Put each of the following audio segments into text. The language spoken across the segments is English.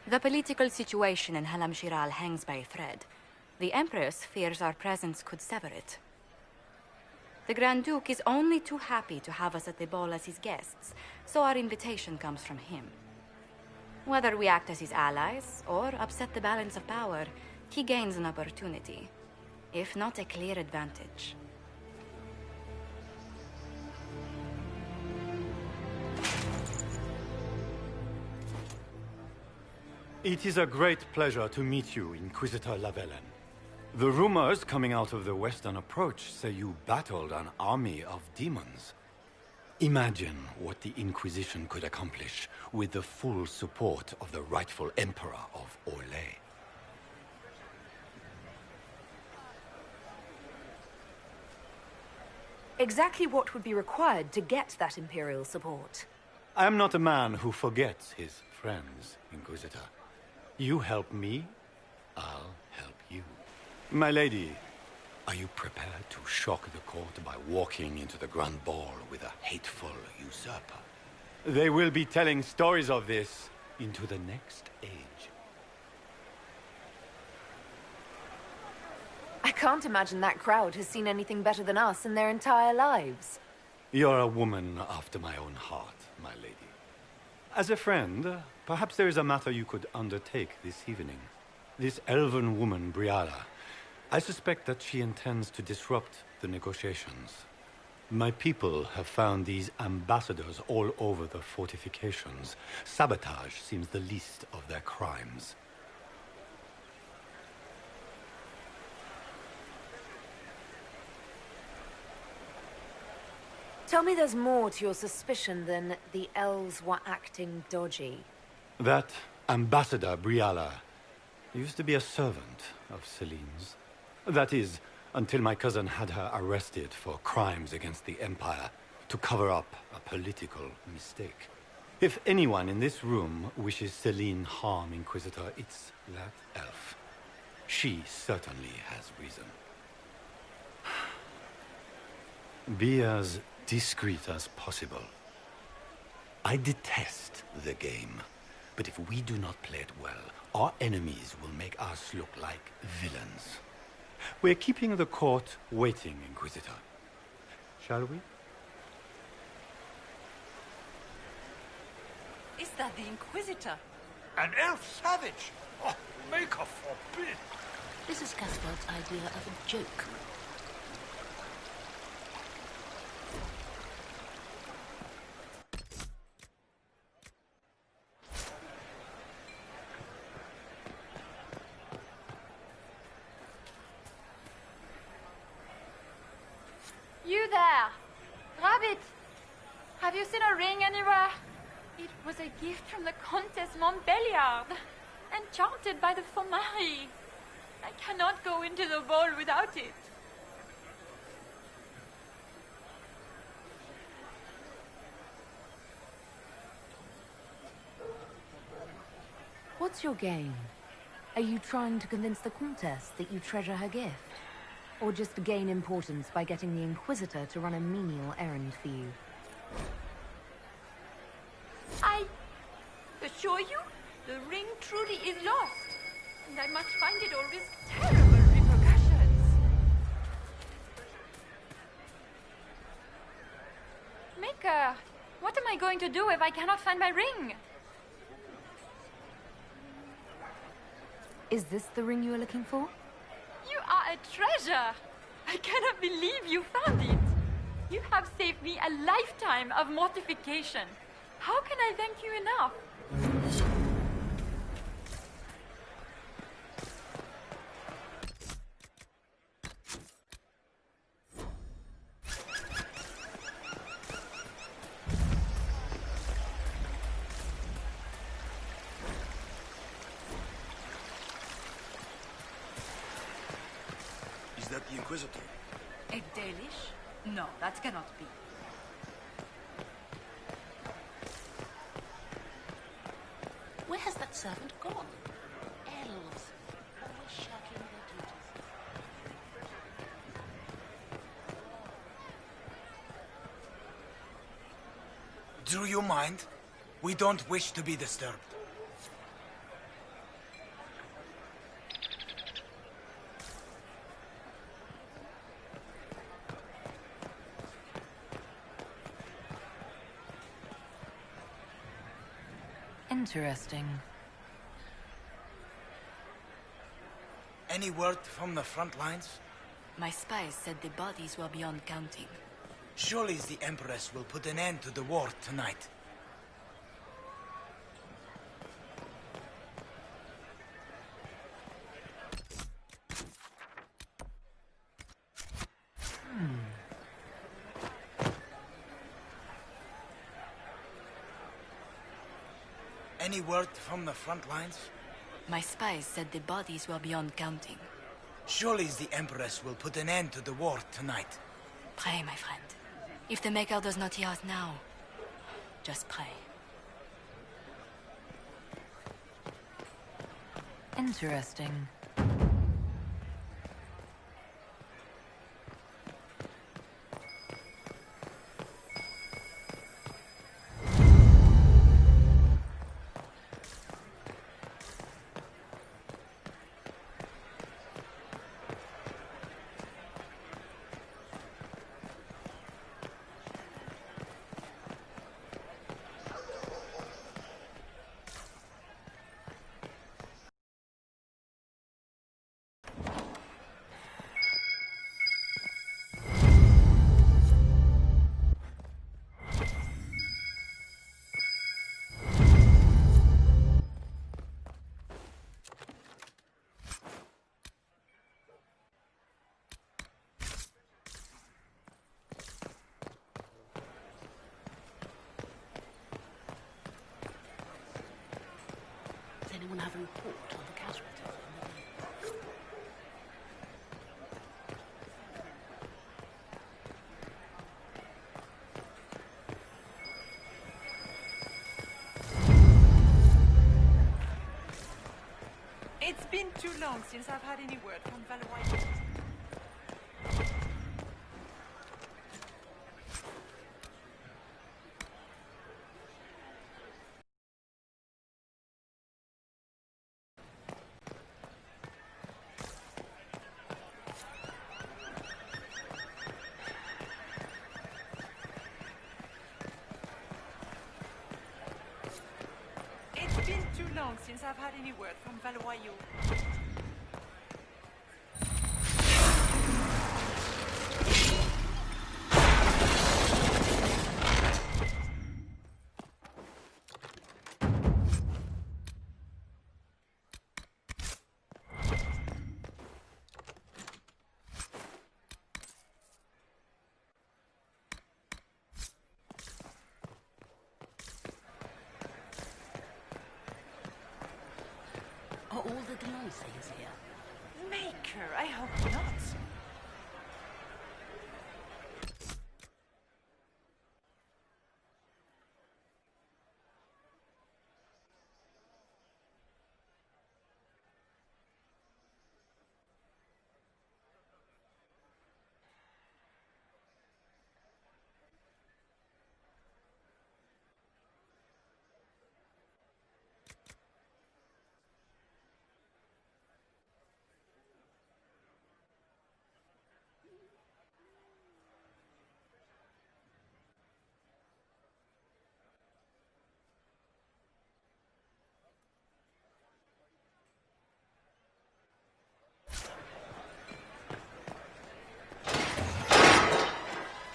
The political situation in Halam-Shiral hangs by a thread. The Empress fears our presence could sever it. The Grand Duke is only too happy to have us at the ball as his guests, so our invitation comes from him. Whether we act as his allies or upset the balance of power, he gains an opportunity, if not a clear advantage. It is a great pleasure to meet you, Inquisitor Lavelen. The rumors coming out of the Western Approach say you battled an army of demons. Imagine what the Inquisition could accomplish with the full support of the rightful Emperor of Orlais. Exactly what would be required to get that Imperial support? I am not a man who forgets his friends, Inquisitor. You help me, I'll help you. My lady, are you prepared to shock the court by walking into the Grand Ball with a hateful usurper? They will be telling stories of this into the next age. I can't imagine that crowd has seen anything better than us in their entire lives. You're a woman after my own heart, my lady. As a friend, perhaps there is a matter you could undertake this evening. This elven woman, Briala, I suspect that she intends to disrupt the negotiations. My people have found these ambassadors all over the fortifications. Sabotage seems the least of their crimes. Tell me there's more to your suspicion than the elves were acting dodgy. That Ambassador Briala used to be a servant of Celine's. That is, until my cousin had her arrested for crimes against the Empire to cover up a political mistake. If anyone in this room wishes Celine harm, Inquisitor, it's that elf. She certainly has reason. Be as discreet as possible. I detest the game, but if we do not play it well, our enemies will make us look like villains. We're keeping the court waiting, Inquisitor. Shall we? Is that the Inquisitor? An elf savage! Oh, Maker forbid! This is Casper's idea of a joke. You there! Rabbit! Have you seen a ring anywhere? It was a gift from the Countess Montbelliard, enchanted by the Fomari. I cannot go into the ball without it. What's your game? Are you trying to convince the Countess that you treasure her gift? Or just to gain importance by getting the Inquisitor to run a menial errand for you? I assure you, the ring truly is lost, and I must find it or risk terrible repercussions. Maker, what am I going to do if I cannot find my ring? Is this the ring you are looking for? You are a treasure! I cannot believe you found it! You have saved me a lifetime of mortification. How can I thank you enough? Is that the Inquisitor? A Dalish? No, that cannot be. Where has that servant gone? Elves, always shirking their duties. Do you mind? We don't wish to be disturbed. Interesting. Any word from the front lines? My spies said the bodies were beyond counting. Surely the Empress will put an end to the war tonight. Any word from the front lines? My spies said the bodies were beyond counting. Surely the Empress will put an end to the war tonight. Pray, my friend. If the Maker does not hear us now, just pray. Interesting. Does anyone have a report on the casualties? It's been too long since I've had any word from Valois. It's been too long since I've had any word from Valois. Are all the Gnome things here? Maker, I hope not.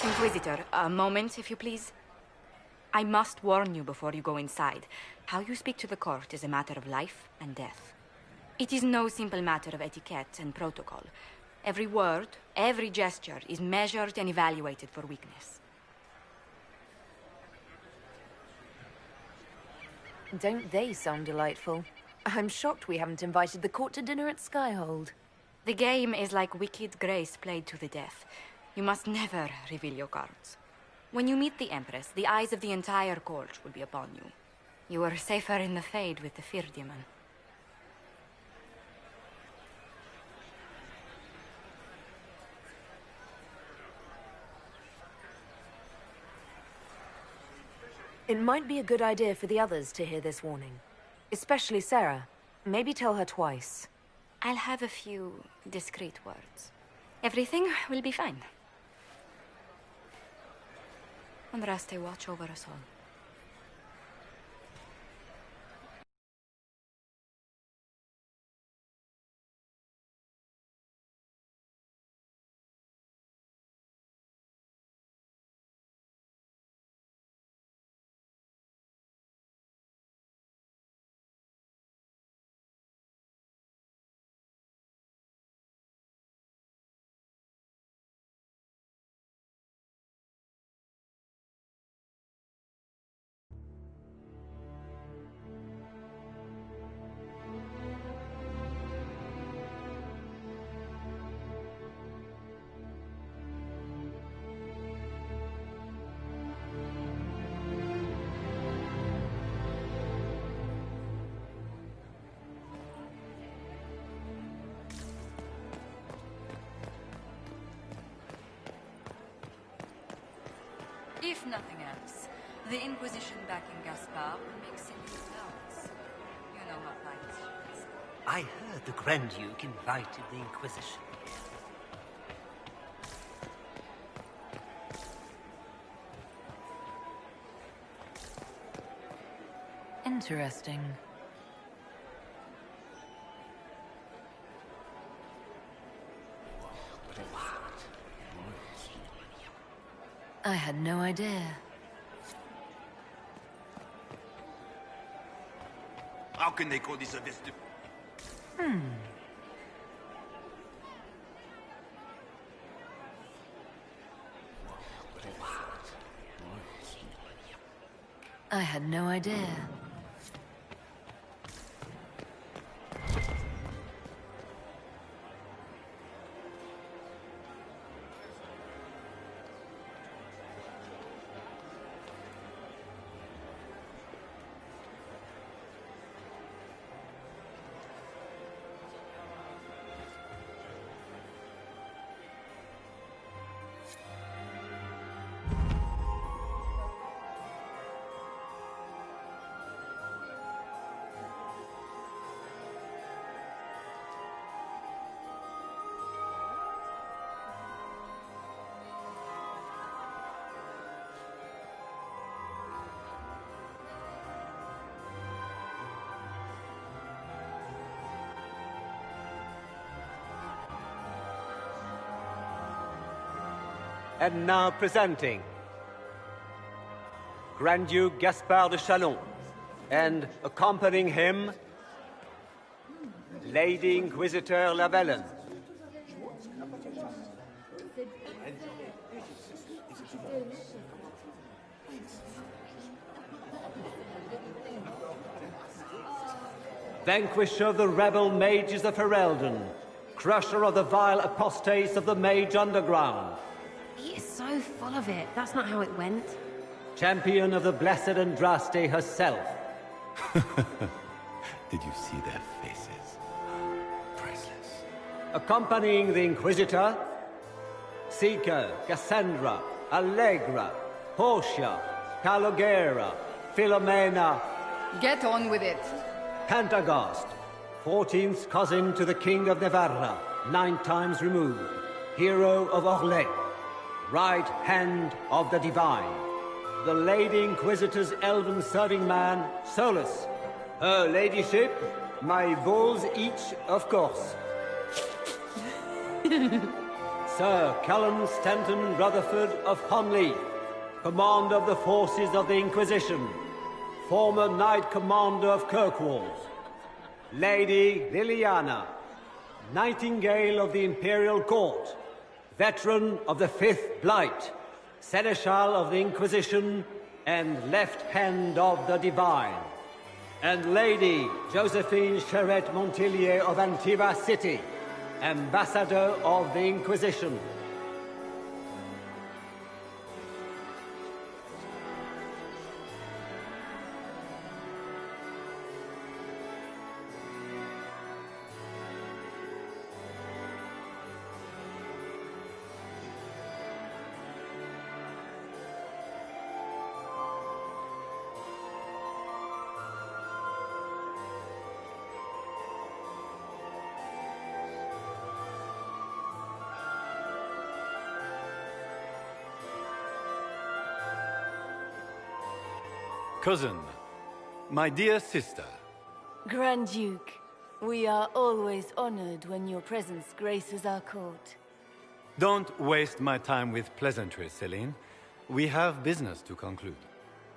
Inquisitor, a moment, if you please. I must warn you before you go inside. How you speak to the court is a matter of life and death. It is no simple matter of etiquette and protocol. Every word, every gesture is measured and evaluated for weakness. Don't they sound delightful? I'm shocked we haven't invited the court to dinner at Skyhold. The game is like wicked grace played to the death. You must never reveal your cards. When you meet the Empress, the eyes of the entire court will be upon you. You are safer in the Fade with the Fear Demon. It might be a good idea for the others to hear this warning. Especially Sarah. Maybe tell her twice. I'll have a few discreet words. Everything will be fine. And Raste watch over us all. If nothing else, the Inquisition backing Gaspard will make silly clowns. You know how fights is. I heard the Grand Duke invited the Inquisition. Interesting. I had no idea. How can they call this a visit? I had no idea. And now presenting Grand Duke Gaspard de Chalon, and accompanying him, Lady Inquisitor Lavellen. Vanquisher of the rebel mages of Ferelden, crusher of the vile apostates of the Mage Underground. He is so full of it. That's not how it went. Champion of the Blessed Andraste herself. Did you see their faces? Priceless. Accompanying the Inquisitor, Seeker, Cassandra, Allegra, Portia, Calogera, Philomena. Get on with it. Pantagast, 14th cousin to the King of Navarra, 9 times removed, hero of Orlais, right hand of the Divine, the Lady Inquisitor's elven serving man, Solus, her ladyship, my bulls each, of course. Sir Callum Stanton Rutherford of Honleith, commander of the forces of the Inquisition, former Knight Commander of Kirkwall. Lady Liliana, Nightingale of the Imperial Court, veteran of the 5th Blight, Seneschal of the Inquisition, and Left Hand of the Divine. And Lady Josephine Charette Montillier of Antiva City, Ambassador of the Inquisition. Cousin, my dear sister. Grand Duke, we are always honored when your presence graces our court. Don't waste my time with pleasantries, Celine. We have business to conclude.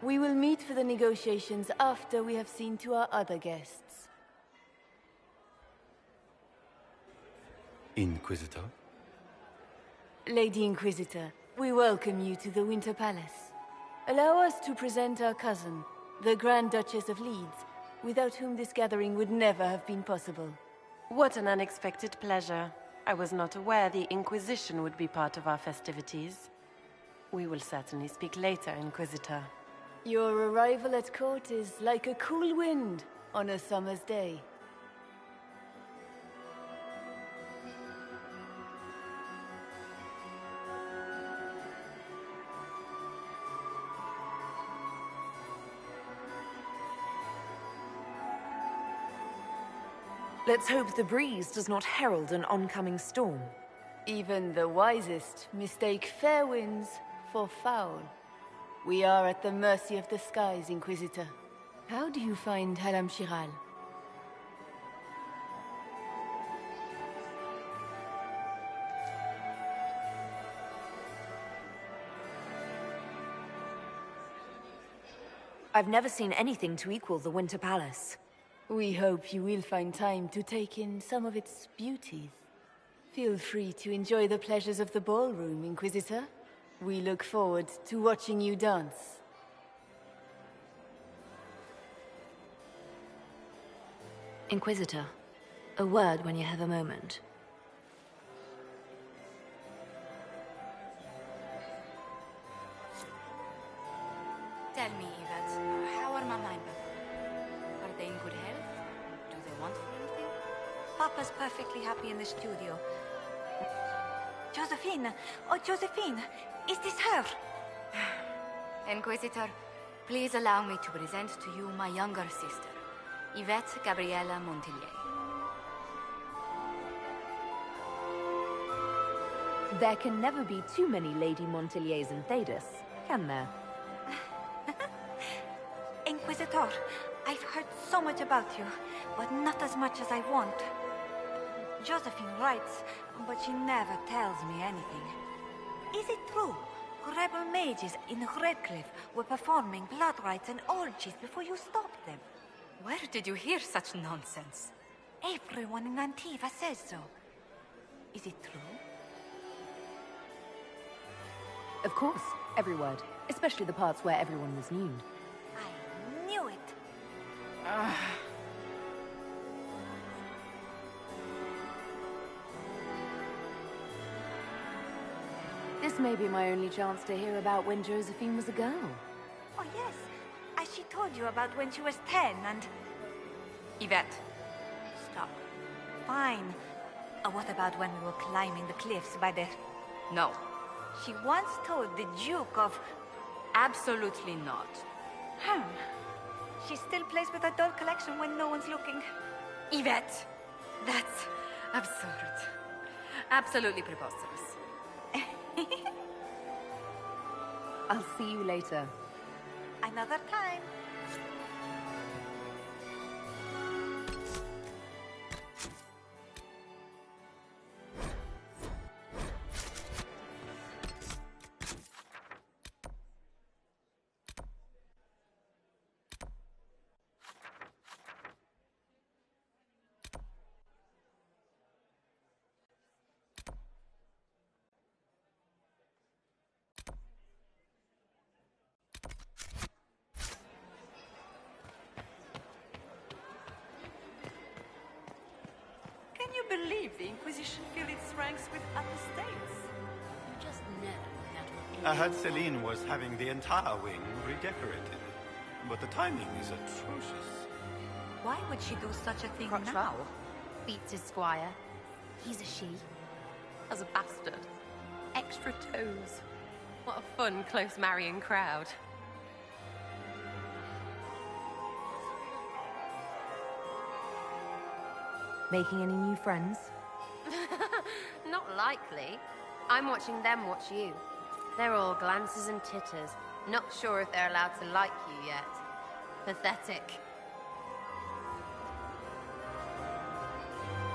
We will meet for the negotiations after we have seen to our other guests. Inquisitor? Lady Inquisitor, we welcome you to the Winter Palace. Allow us to present our cousin, the Grand Duchess of Leeds, without whom this gathering would never have been possible. What an unexpected pleasure. I was not aware the Inquisition would be part of our festivities. We will certainly speak later, Inquisitor. Your arrival at court is like a cool wind on a summer's day. Let's hope the breeze does not herald an oncoming storm. Even the wisest mistake fair winds for foul. We are at the mercy of the skies, Inquisitor. How do you find Halam-Shiral? I've never seen anything to equal the Winter Palace. We hope you will find time to take in some of its beauties. Feel free to enjoy the pleasures of the ballroom, Inquisitor. We look forward to watching you dance. Inquisitor, a word when you have a moment. Tell me, Yvette, how are Mama and Papa? Are they in good health? Do they want for anything? Papa's perfectly happy in the studio. Josephine! Oh, Josephine! Is this her? Inquisitor, please allow me to present to you my younger sister, Yvette Gabriella Montillier. There can never be too many Lady Montilliers in Thedas, can there? Inquisitor, I've heard so much about you, but not as much as I want. Josephine writes, but she never tells me anything. Is it true? Rebel mages in Redcliffe were performing blood rites and orgies before you stopped them. Where did you hear such nonsense? Everyone in Antiva says so. Is it true? Of course, every word. Especially the parts where everyone was nude. I knew it. This may be my only chance to hear about when Josephine was a girl. Oh yes, as she told you about when she was 10 and... Yvette. Stop. Fine. What about when we were climbing the cliffs by the... No. She once told the Duke of... Absolutely not. She still plays with her doll collection when no one's looking. Yvette! That's absurd. Absolutely preposterous. I'll see you later. Another time. Can you believe the Inquisition filled its ranks with apostates? You just know that I heard Celine was having the entire wing redecorated. But the timing is atrocious. Why would she do such a thing Crotchwell now? beats his squire. He's a she. As a bastard. Extra toes. What a fun, close marrying crowd. Making any new friends? Not likely. I'm watching them watch you. They're all glances and titters. Not sure if they're allowed to like you yet. Pathetic.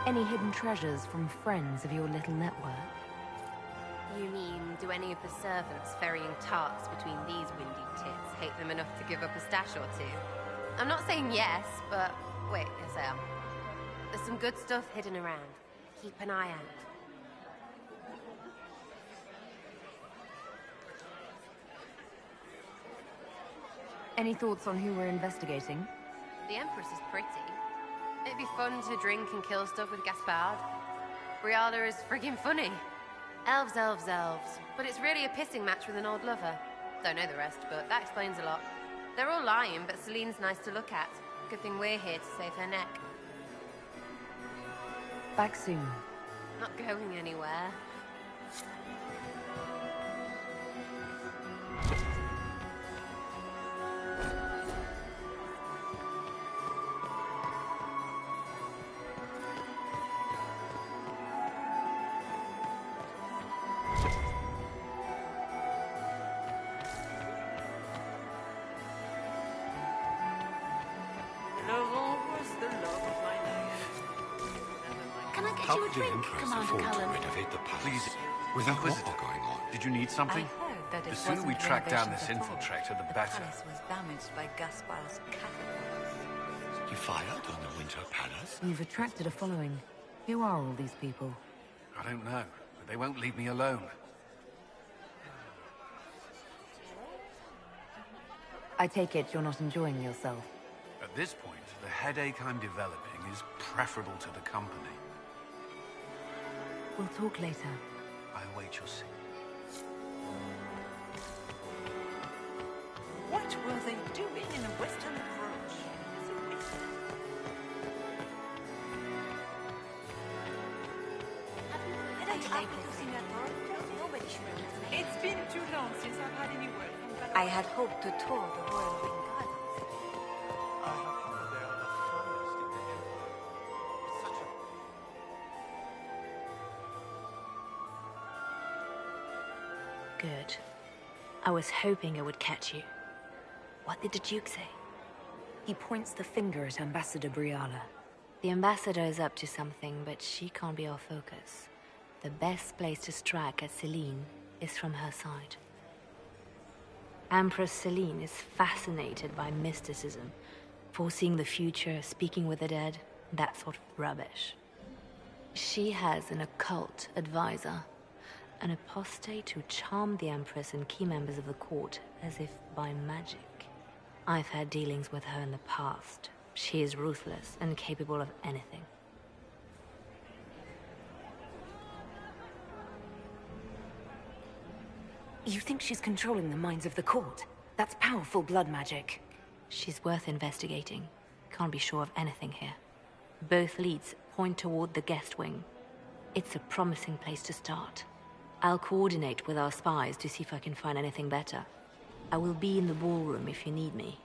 Any hidden treasures from friends of your little network? You mean, do any of the servants ferrying tarts between these windy tits hate them enough to give up a stash or two? I'm not saying yes, but wait, yes I am. There's some good stuff hidden around. Keep an eye out. Any thoughts on who we're investigating? The Empress is pretty. It'd be fun to drink and kill stuff with Gaspard. Briala is friggin' funny. Elves, elves, elves. But it's really a pissing match with an old lover. Don't know the rest, but that explains a lot. They're all lying, but Celine's nice to look at. Good thing we're here to save her neck. Back soon. Not going anywhere. Can I get How you a could the drink, Empress Commander afford to Cullen? renovate the palace? Please, with a Inquisitor. war going on? Did you need something? I heard that it The sooner we wasn't track down renovations this at all. infiltrator, the The better. palace was damaged by Gaspard's cattle. He fired on the Winter Palace? You've attracted a following. Who are all these people? I don't know, but they won't leave me alone. I take it you're not enjoying yourself. At this point, the headache I'm developing is preferable to the company. We'll talk later. I await your signal. What were they doing in a western approach? Nobody should have left me. It's been too long since I've had any word from Glazon. I had hoped to tour the whirlwind gardens. I have heard they are the finest in the Empire. Such a... Good. I was hoping I would catch you. What did the Duke say? He points the finger at Ambassador Briala. The Ambassador is up to something, but she can't be our focus. The best place to strike at Celine is from her side. Empress Celine is fascinated by mysticism, foreseeing the future, speaking with the dead, that sort of rubbish. She has an occult advisor, an apostate who charmed the Empress and key members of the court as if by magic. I've had dealings with her in the past. She is ruthless and capable of anything. You think she's controlling the minds of the court? That's powerful blood magic. She's worth investigating. Can't be sure of anything here. Both leads point toward the guest wing. It's a promising place to start. I'll coordinate with our spies to see if I can find anything better. I will be in the ballroom if you need me.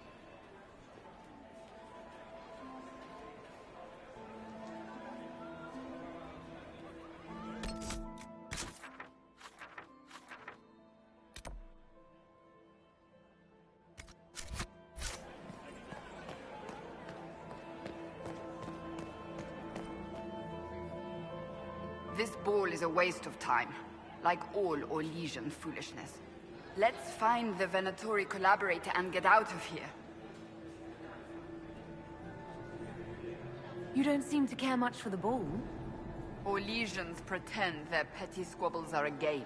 This ball is a waste of time, like all Orlesian foolishness. Let's find the Venatori collaborator and get out of here. You don't seem to care much for the ball. Orlesians pretend their petty squabbles are a game.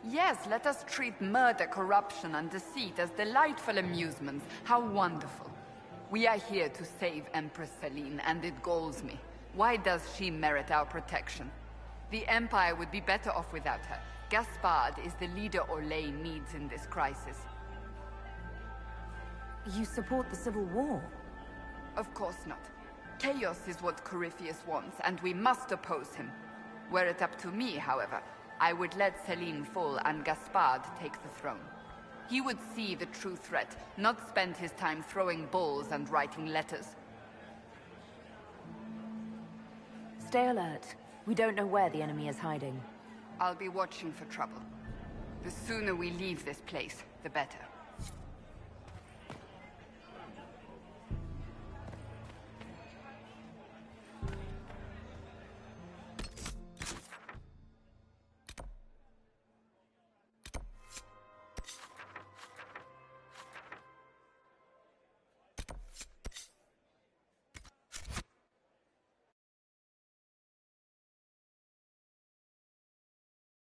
Yes, let us treat murder, corruption, and deceit as delightful amusements. How wonderful. We are here to save Empress Celine, and it galls me. Why does she merit our protection? The Empire would be better off without her. Gaspard is the leader Orlais needs in this crisis. You support the civil war? Of course not. Chaos is what Corypheus wants, and we must oppose him. Were it up to me, however, I would let Celine fall and Gaspard take the throne. He would see the true threat, not spend his time throwing balls and writing letters. Stay alert. We don't know where the enemy is hiding. I'll be watching for trouble. The sooner we leave this place, the better.